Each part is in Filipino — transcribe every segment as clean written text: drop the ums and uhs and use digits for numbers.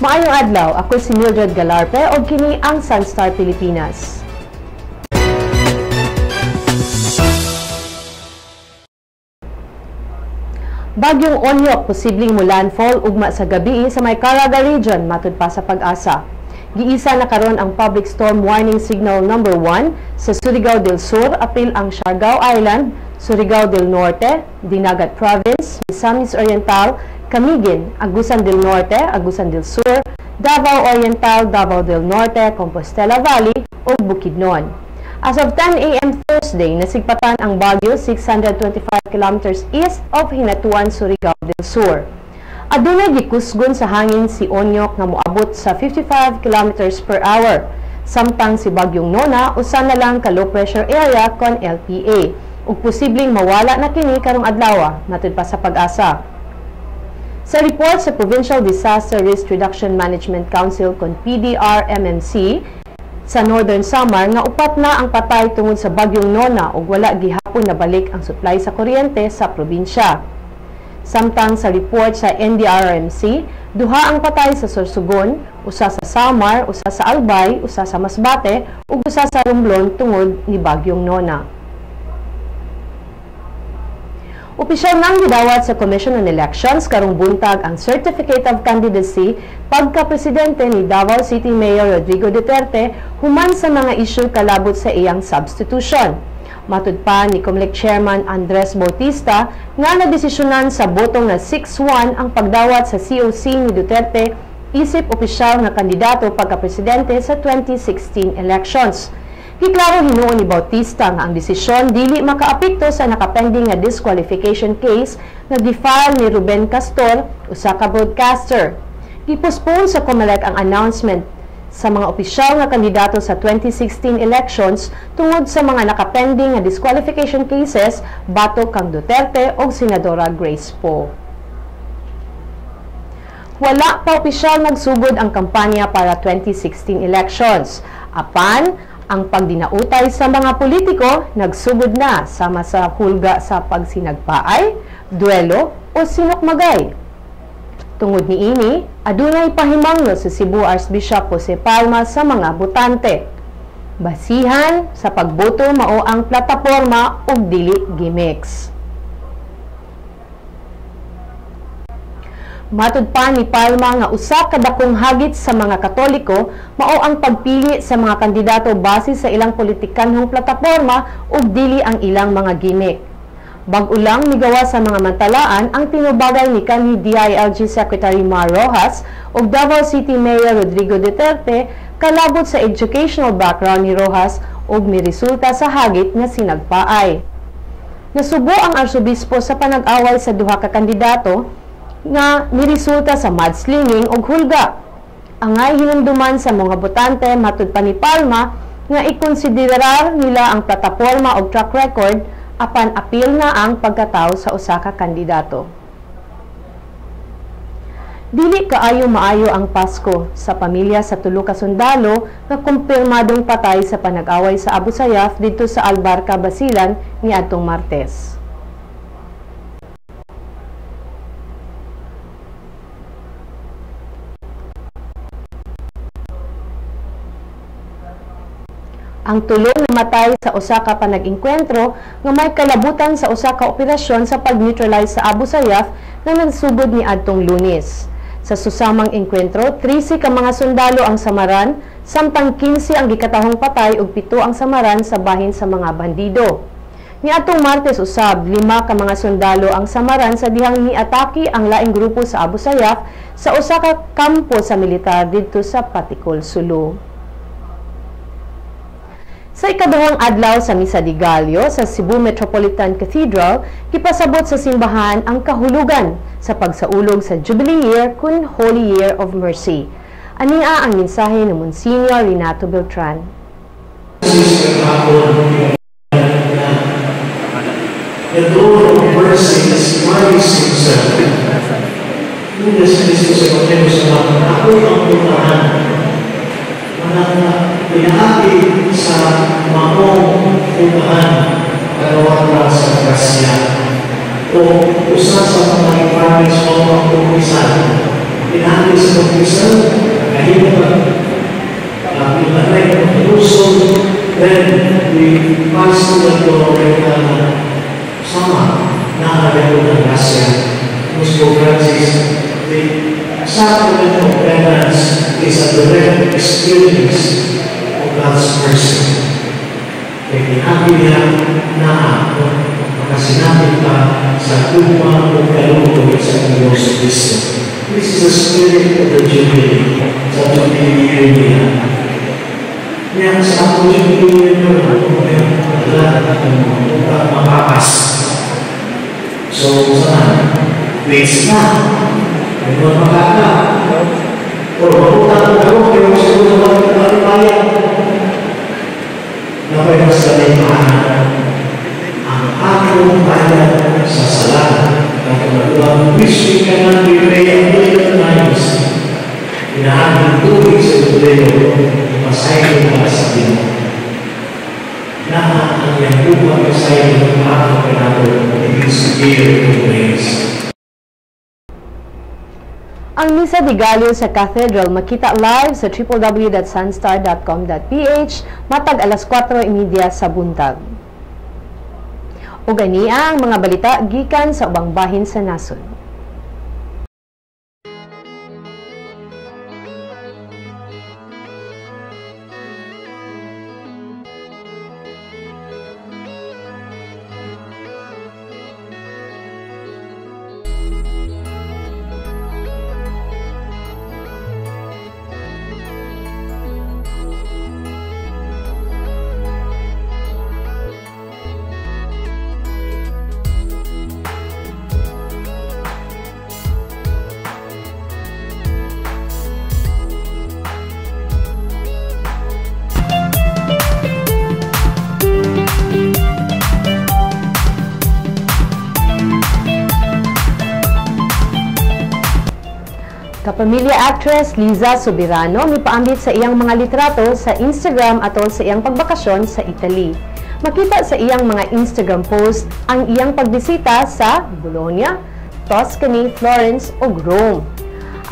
Maayong adlaw, ako si Mildred Galarpe o kini ang Sunstar Pilipinas. Bagyong Onyok posibleng mo-landfall ugma sa gabi sa may Caraga Region matud pa sa Pag-asa. Giisa na karon ang Public Storm Warning Signal number 1 sa Surigao del Sur, apil ang Siargao Island, Surigao del Norte, Dinagat Province, Misamis Oriental, Camiguin, Agusan del Norte, Agusan del Sur, Davao Oriental, Davao del Norte, Compostela Valley ug Bukidnon. As of 10 a.m. Thursday, nasigpatan ang bagyo 625 kilometers east of Hinatuan, Surigao del Sur. Adunay gikusgon sa hangin si Onyok nga moabot sa 55 kilometers per hour. Samtang si Bagyong Nona usa na lang ka low pressure area kon LPA ug posibleng mawala na kini karong adlaw matud pa sa Pag-asa. Sa report sa Provincial Disaster Risk Reduction Management Council kon PDRMMC, sa Northern Samar nga upat na ang patay tungod sa Bagyong Nona ug wala gihapon nabalik ang supply sa kuryente sa probinsya. Samtang sa report sa NDRRMC, duha ang patay sa Sorsogon, usa sa Samar, usa sa Albay, usa sa Masbate ug usa sa Romblon tungod ni Bagyong Nona. Opisyal nang gidawat sa Commission on Elections karong buntag ang Certificate of Candidacy pagka-presidente ni Davao City Mayor Rodrigo Duterte human sa mga isyu kalabot sa iyang substitution. Matud pa ni COMELEC Chairman Andres Bautista nga nadesisyonan sa botong na 6-1 ang pagdawat sa COC ni Duterte isip opisyal nga kandidato pagka-presidente sa 2016 elections. Giklaro hinuon ni Bautista nga ang desisyon dili makaapekto sa nakapending nga disqualification case na gifile ni Ruben Castor, usa ka broadcaster. Gipospone sa COMELEC ang announcement sa mga opisyal nga kandidato sa 2016 elections tungod sa mga nakapending nga disqualification cases batok kang Duterte o Senadora Grace Poe. Wala pa opisyal nagsugod ang kampanya para 2016 elections. Apan, ang pagdinautay sa mga politiko nagsugod na sama sa hulga sa pagsinagpaay, duelo o sinukmagay. Tungod niini, adunay pahimangno sa Cebu Archbishop Jose Palma sa mga botante. Basihan sa pagboto mao ang plataporma ug dili gimmicks. Matud pa ni Palma nga usa ka dakong hagit sa mga Katoliko mao ang pagpili sa mga kandidato base sa ilang politikanhong plataporma ug dili ang ilang mga gimmick. Bag-o lang migawa sa mga mantalaan ang tinubagay ni kanhi DILG Secretary Mar Rojas ug Davao City Mayor Rodrigo Duterte kalabot sa educational background ni Rojas ug miresulta sa hagit nga sinagpaay. Nasubo ang arsobispo sa panag-away sa duha ka kandidato nga niresulta sa mudslinging ug hulga. Angay hinumduman sa mga botante matud pa ni Palma nga ikonsiderar nila ang plataporma ug track record apan apil na ang pagkatao sa usa ka kandidato. Dili kaayo maayo ang Pasko sa pamilya sa tulo ka sundalo nga kumpirmadong patay sa panag-away sa Abu Sayyaf didto sa Albarca, Basilan niadtong Martes. Ang tulo namatay sa usa ka panag-engkwentro nga may kalabutan sa usa ka operasyon sa pag-neutralize sa Abu Sayyaf nga nagsugod ni adtong Lunes. Sa susamang engkwentro, 13 ka mga sundalo ang samaran, samtang 15 ang gikatahong patay ug 7 ang samaran sa bahin sa mga bandido. Niadtong Martes usab, 5 ka mga sundalo ang samaran sa dihang niatake ang laing grupo sa Abu Sayyaf sa usa ka kampo sa militar didto sa Paticol, Sulu. Sa ikaduhang adlaw sa Misa de Gallo sa Cebu Metropolitan Cathedral, gipasabot sa simbahan ang kahulugan sa pagsaulog sa Jubilee Year kun Holy Year of Mercy. Ania ang mensahe ni Monsignor Renato Beltran. The door of mercy is Christ Himself. Lunes Kristus sa Evangelyo sa mga ako ang puntahan. Pinahati sa maong puntahan kalawat sa grasya o usa sa mga requirements o pagpumisan Pinahali sa pag-isang, kahit ba, pinahali ng Jerusalem, then we pass to the door sama na agad ng Russia. Muslim Francis, the sacrament of penance is a direct experience of God's mercy. Kaya tinabi niya na makasinabi pa sa tuma o kalungkot sa Diyos Kristo. This is the spirit of the Jubilee, sa Jubilee year niya. Kaya sa ako Jubilee year niya, wala at mapapas. So, saan? Waits na. May mga makaka. O, mapunta ako, pero sa mga kapalipayan. Napay sa limahan ang aking bayan sa salamat ng kamatuang which we cannot repay a million times. Inaaming tubig sa Tudeo, ipasayin mo sa Pino. Na ang iyang lupa ipasayin mo ang pinato ng Superior to Grace. Ang Misa de Gallo sa Cathedral makita live sa www.sunstar.com.ph matag alas 4:30 sa buntag. Ug ania ang mga balita gikan sa ubang bahin sa nasod. Kapamilya actress Liza Soberano mipaambit sa iyang mga litrato sa Instagram atol sa iyang pagbakasyon sa Italy. Makita sa iyang mga Instagram post ang iyang pagbisita sa Bologna, Tuscany, Florence ug Rome.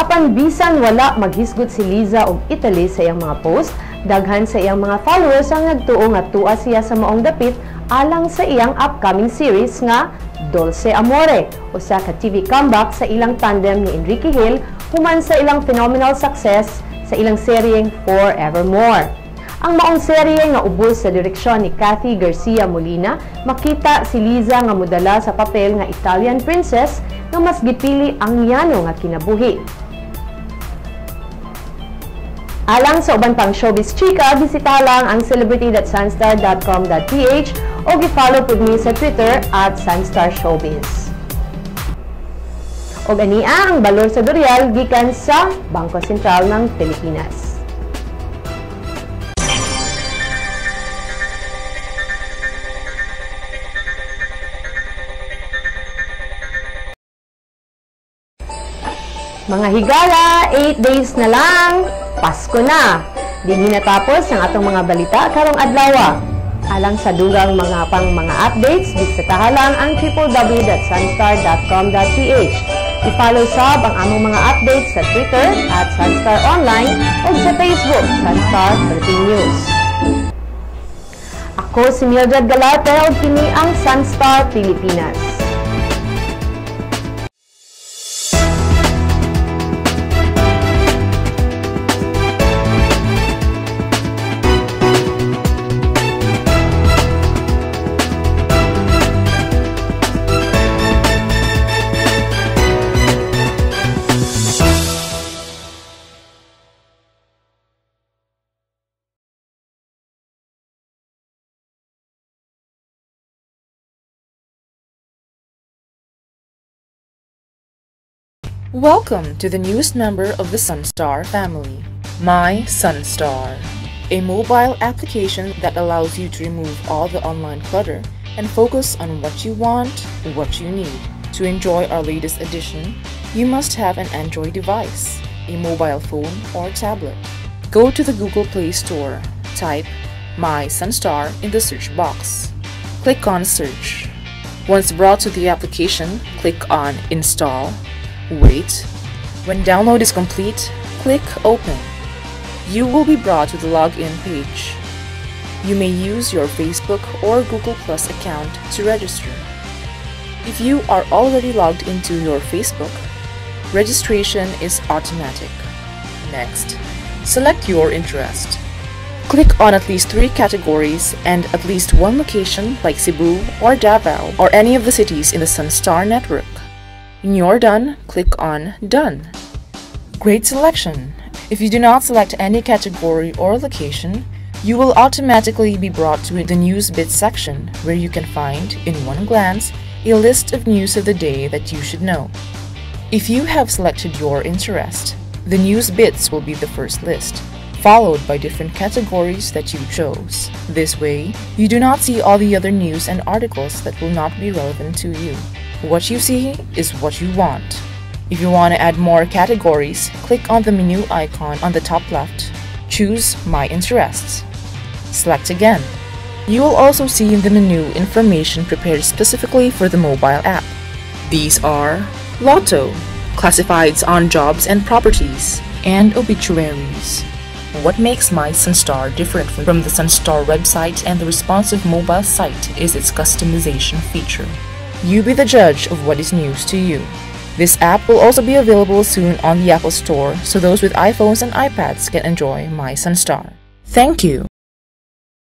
Apan bisan wala maghisgot si Liza og Italy sa iyang mga post, daghan sa iyang mga followers ang nagtuo nga tuwa siya sa maong dapit alang sa iyang upcoming series nga Dolce Amore, usa ka TV comeback sa ilang tandem ni Enrique Hill human sa ilang phenomenal success sa ilang seryeng Forevermore. Ang maong serye nga ubos sa direksyon ni Kathy Garcia Molina, makita si Liza nga modala sa papel nga Italian princess nga mas gipili ang yano nga kinabuhi. Alang sa uban pang showbiz chika, bisita lang ang celebrity.sunstar.com.ph o gi-follow pud mi sa Twitter @SunstarShowbiz. O ania ang balor sa Dorial gikan sa Bangko Sentral ng Pilipinas. Mga higala, 8 days na lang, Pasko na. Dinhi natapos ang atong mga balita karong adlaw. Alang sa dugang mga updates, bisitahan lang ang www.sunstar.com.ph. I-follow sab ang among mga updates sa Twitter @SunstarOnline o sa Facebook, Sunstar Philippine News. Ako si Mildred Galarte o kini ang Sunstar Pilipinas. Welcome to the newest member of the Sunstar family, My Sunstar, a mobile application that allows you to remove all the online clutter and focus on what you want, what you need. To enjoy our latest edition, you must have an Android device, a mobile phone or tablet. Go to the Google Play Store, type My Sunstar in the search box. Click on Search. Once brought to the application, click on Install. Wait, When download is complete, click Open. You will be brought to the login page. You may use your Facebook or Google Plus account to register. If you are already logged into your Facebook, registration is automatic. Next, select your interest. Click on at least 3 categories and at least one location like Cebu or Davao or any of the cities in the Sunstar network. When you're done, click on Done. Great selection! If you do not select any category or location, you will automatically be brought to the News Bits section where you can find, in one glance, a list of news of the day that you should know. If you have selected your interest, the News Bits will be the first list, followed by different categories that you chose. This way, you do not see all the other news and articles that will not be relevant to you. What you see is what you want. If you want to add more categories, click on the menu icon on the top left. Choose My Interests. Select again. You will also see in the menu information prepared specifically for the mobile app. These are Lotto, classifieds on jobs and properties, and obituaries. What makes My Sunstar different from the Sunstar website and the responsive mobile site is its customization feature. You be the judge of what is news to you. This app will also be available soon on the Apple Store, so those with iPhones and iPads can enjoy My Sunstar. Thank you!